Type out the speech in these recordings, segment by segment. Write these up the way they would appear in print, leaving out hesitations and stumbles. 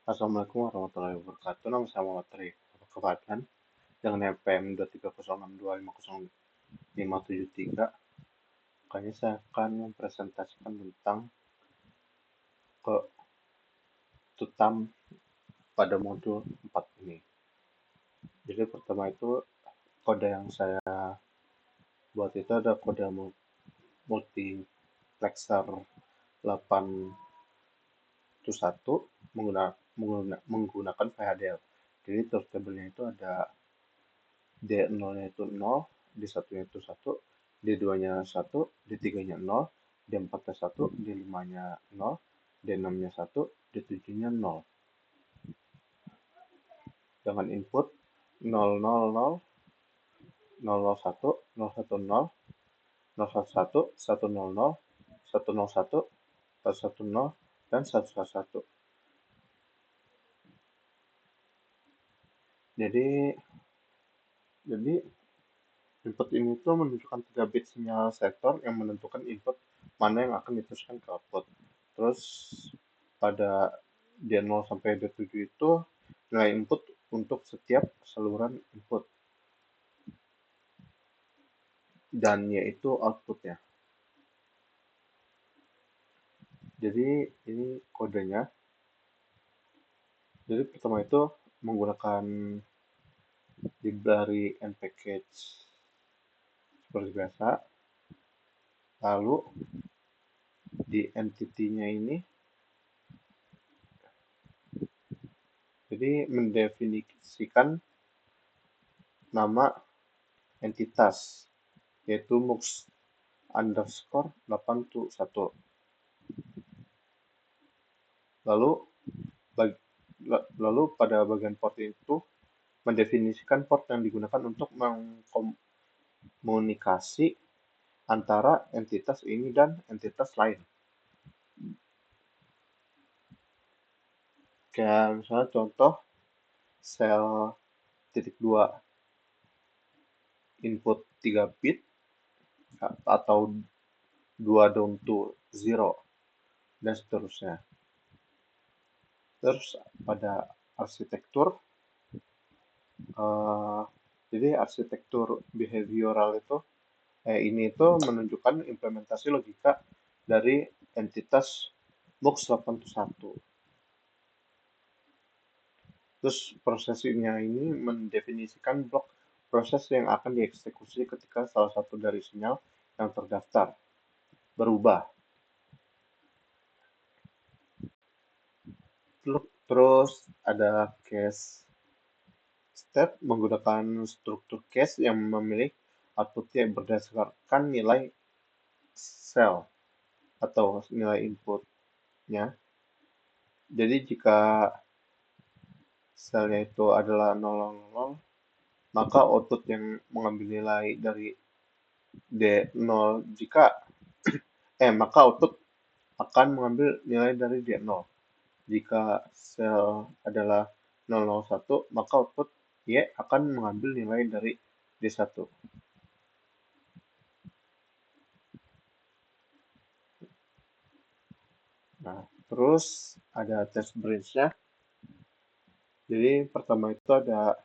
Assalamualaikum warahmatullahi wabarakatuh. Nama saya Muhammad Tarik. Apa kabar kan? Dengan NPM 23062500573. Kali saya akan mempresentasikan tentang ke tutam pada modul 4 ini. Jadi pertama itu kode yang saya buat itu ada kode multiplexer 821 menggunakan VHDL. Jadi turntable-nya itu ada D0-nya itu 0, D1-nya itu 1, D2-nya 1, D3-nya 0, D4-nya 1, D5-nya 0, D6-nya 1, D7-nya 0. Dengan input 000, 001, 010, 011, 100, 101, 110, dan 111. Jadi input ini tuh menunjukkan 3 bit sinyal sektor yang menentukan input mana yang akan diteruskan ke output. Terus pada D0 sampai D7 itu nilai input untuk setiap saluran input. Dan yaitu outputnya. Jadi ini kodenya. Jadi pertama itu menggunakan library and package seperti biasa. Lalu di entity-nya ini jadi mendefinisikan nama entitas yaitu mux_821. Lalu pada bagian port itu mendefinisikan port yang digunakan untuk mengkomunikasi antara entitas ini dan entitas lain. Kayak misalnya contoh sel titik 2 input 3 bit atau 2 down to 0 dan seterusnya. Terus pada arsitektur jadi arsitektur behavioral itu ini itu menunjukkan implementasi logika dari entitas mux821. Terus prosesnya ini mendefinisikan blok proses yang akan dieksekusi ketika salah satu dari sinyal yang terdaftar berubah. Terus ada case step menggunakan struktur case yang memilih outputnya berdasarkan nilai sel atau nilai inputnya. Jadi jika selnya itu adalah 000, maka output yang mengambil nilai dari D0 maka output akan mengambil nilai dari D0. Jika sel adalah 001, maka output Y akan mengambil nilai dari D1. Nah, terus ada test branch-nya. Jadi pertama itu ada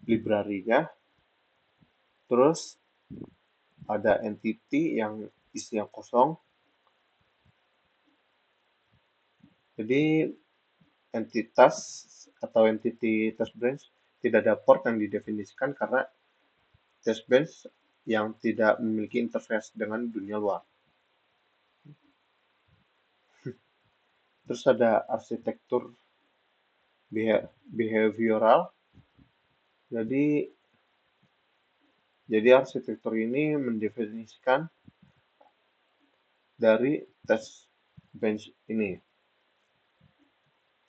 library-nya. Terus ada entity yang isinya kosong. Jadi entitas atau entity test branch tidak ada port yang didefinisikan karena test bench yang tidak memiliki interface dengan dunia luar. Terus ada arsitektur behavioral. Jadi arsitektur ini mendefinisikan dari test bench ini.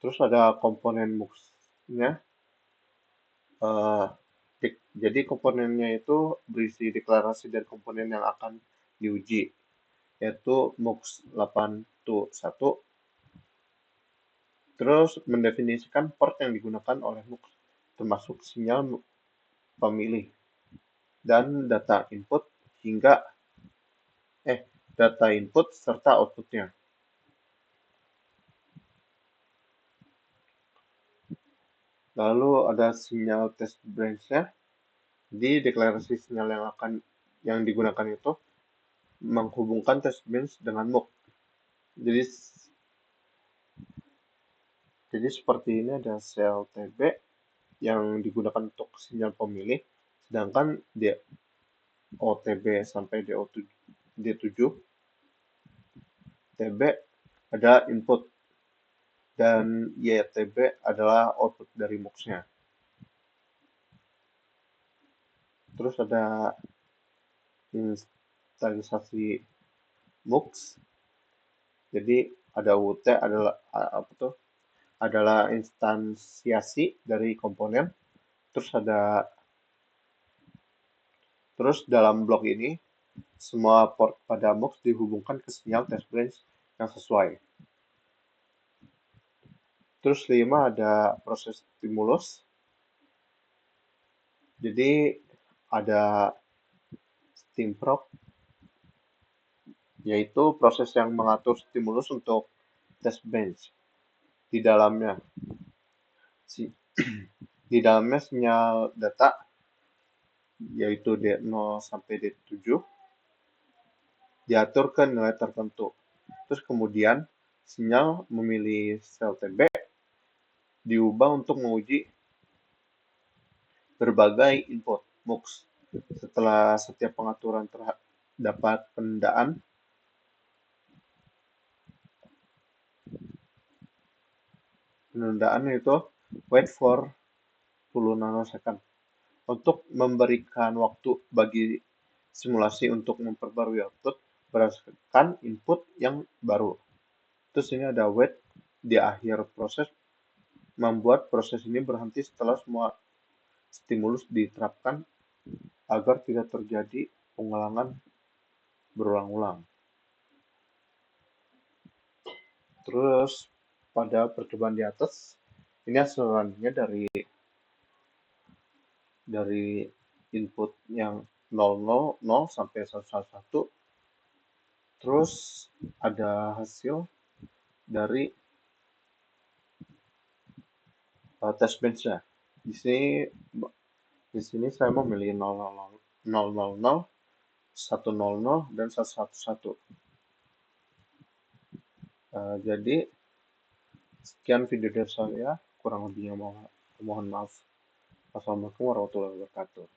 Terus ada komponen mux-nya. Jadi komponennya itu berisi deklarasi dari komponen yang akan diuji, yaitu mux821. Terus mendefinisikan port yang digunakan oleh mux, termasuk sinyal pemilih dan data input data input serta outputnya. Lalu ada sinyal test branch-nya. Jadi deklarasi sinyal yang digunakan itu menghubungkan test bench dengan MOOC. Jadi seperti ini ada CLTB yang digunakan untuk sinyal pemilih, sedangkan DOTB sampai D7 TB ada input dan YTB adalah output dari MUX-nya. Terus ada instansasi MUX. Jadi ada UT adalah instansiasi dari komponen. Terus dalam blok ini semua port pada MUX dihubungkan ke sinyal test branch yang sesuai. Terus 5 ada proses stimulus. Jadi ada stimprop, yaitu proses yang mengatur stimulus untuk test bench. Di dalamnya sinyal data, yaitu D0 sampai D7, diatur ke nilai tertentu. Terus kemudian sinyal memilih sel TB diubah untuk menguji berbagai input MUX. Setelah setiap pengaturan terdapat penundaan, itu wait for 10 nanosecond untuk memberikan waktu bagi simulasi untuk memperbarui output berdasarkan input yang baru. Terus ini ada wait di akhir proses, membuat proses ini berhenti setelah semua stimulus diterapkan agar tidak terjadi pengulangan berulang-ulang. Terus pada percobaan di atas, ini hasil selanjutnya dari input yang 000 sampai 111. Terus ada hasil dari test bench-nya. Di sini saya memilih 000, 100, dan 111. Jadi sekian video dari saya, kurang lebihnya mohon maaf. Assalamualaikum warahmatullahi wabarakatuh.